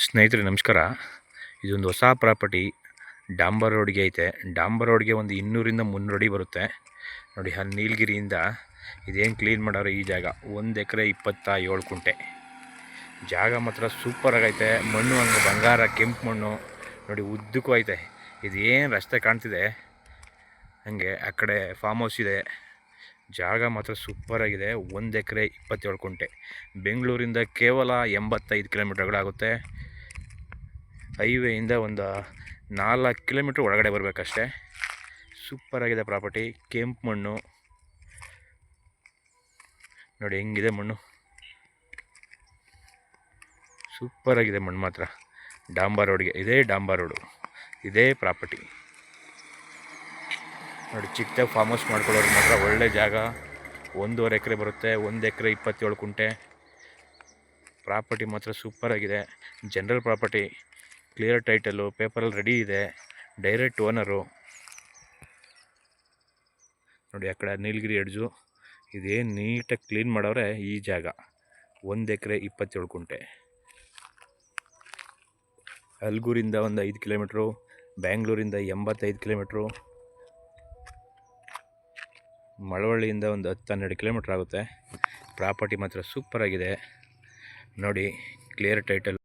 ಸ್ನೇಹಿತರೆ ನಮಸ್ಕಾರ. ಇದೊಂದು ಹೊಸ ಪ್ರಾಪರ್ಟಿ ಡಾಂಬರ್ ರೋಡ್ಗೆ ಐತೆ. ಡಾಂಬರ್ ರೋಡ್ಗೆ ಒಂದು 200-300 ಅಡಿ ಬರುತ್ತೆ ನೋಡಿ. ಆ ನೀಲಗಿರಿಯಿಂದ ಇದೇನು ಕ್ಲೀನ್ ಮಾಡೋರು ಈ ಜಾಗ. 1 ಎಕರೆ 27 ಕುಂಟೆ ಜಾಗ ಮಾತ್ರ ಸೂಪರ್ ಆಗೈತೆ. ಮಣ್ಣು ಹಂಗೆ ಬಂಗಾರ ಕೆಂಪು ಮಣ್ಣು ನೋಡಿ, ಉದ್ದಕ್ಕೂ ಐತೆ. ಇದೇನು ರಸ್ತೆ ಕಾಣ್ತಿದೆ ಹಂಗೆ ಆ ಕಡೆ ಫಾರ್ಮ್ ಹೌಸ್ ಇದೆ. ಜಾಗ ಮಾತ್ರ ಸೂಪರಾಗಿದೆ. 1 ಎಕರೆ 27 ಕುಂಟೆ. ಬೆಂಗಳೂರಿಂದ ಕೇವಲ 85 ಕಿಲೋಮೀಟರ್ಗಳಾಗುತ್ತೆ. ಹೈವೇಯಿಂದ ಒಂದು 4 ಕಿಲೋಮೀಟ್ರ್ ಒಳಗಡೆ ಬರಬೇಕಷ್ಟೇ. ಸೂಪರಾಗಿದೆ ಪ್ರಾಪರ್ಟಿ. ಕೆಂಪು ಮಣ್ಣು ನೋಡಿ ಹೆಂಗಿದೆ ಮಣ್ಣು, ಸೂಪರಾಗಿದೆ ಮಣ್ಣು ಮಾತ್ರ. ಡಾಂಬರ್ ರೋಡ್ಗೆ ಇದೇ ಡಾಂಬರ್ ರೋಡು, ಇದೇ ಪ್ರಾಪರ್ಟಿ ನೋಡಿ. ಚಿಕ್ಕದಾಗಿ ಫಾರ್ಮ್ ಹೌಸ್ ಮಾಡ್ಕೊಳ್ಳೋರು ಮಾತ್ರ ಒಳ್ಳೆ ಜಾಗ. 1.5 ಎಕರೆ ಬರುತ್ತೆ. 1 ಎಕರೆ 27 ಕುಂಟೆ ಪ್ರಾಪರ್ಟಿ ಮಾತ್ರ ಸೂಪರಾಗಿದೆ. ಜನರಲ್ ಪ್ರಾಪರ್ಟಿ, ಕ್ಲಿಯರ್ ಟೈಟಲು, ಪೇಪರಲ್ಲಿ ರೆಡಿ ಇದೆ. ಡೈರೆಕ್ಟ್ ಓನರು ನೋಡಿ. ಆ ಕಡೆ ನೀಲಗಿರಿ ಎಡ್ಜು ಇದೇನು ನೀಟಾಗಿ ಕ್ಲೀನ್ ಮಾಡವ್ರೆ ಈ ಜಾಗ. 1 ಎಕರೆ 27 ಕುಂಟೆ. ಅಲ್ಗೂರಿಂದ ಒಂದು 5 ಕಿಲೋಮೀಟ್ರು, ಬ್ಯಾಂಗ್ಳೂರಿಂದ 85 ಕಿಲೋಮೀಟ್ರು, ಮಳವಳ್ಳಿಯಿಂದ ಒಂದು 10-12 ಕಿಲೋಮೀಟ್ರ್ ಆಗುತ್ತೆ. ಪ್ರಾಪರ್ಟಿ ಮಾತ್ರ ಸೂಪರಾಗಿದೆ ನೋಡಿ. Clear title.